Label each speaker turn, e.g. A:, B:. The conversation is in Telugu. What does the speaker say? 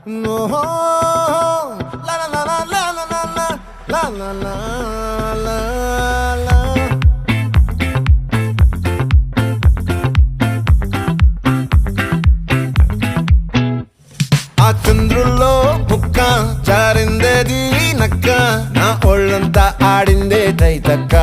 A: No, la la la la la la la la la la la la. ఆ చంద్రుల్లో బుక్క జారిందేది నక్క నా ఒళ్ళంతా ఆడిందే తైతక్క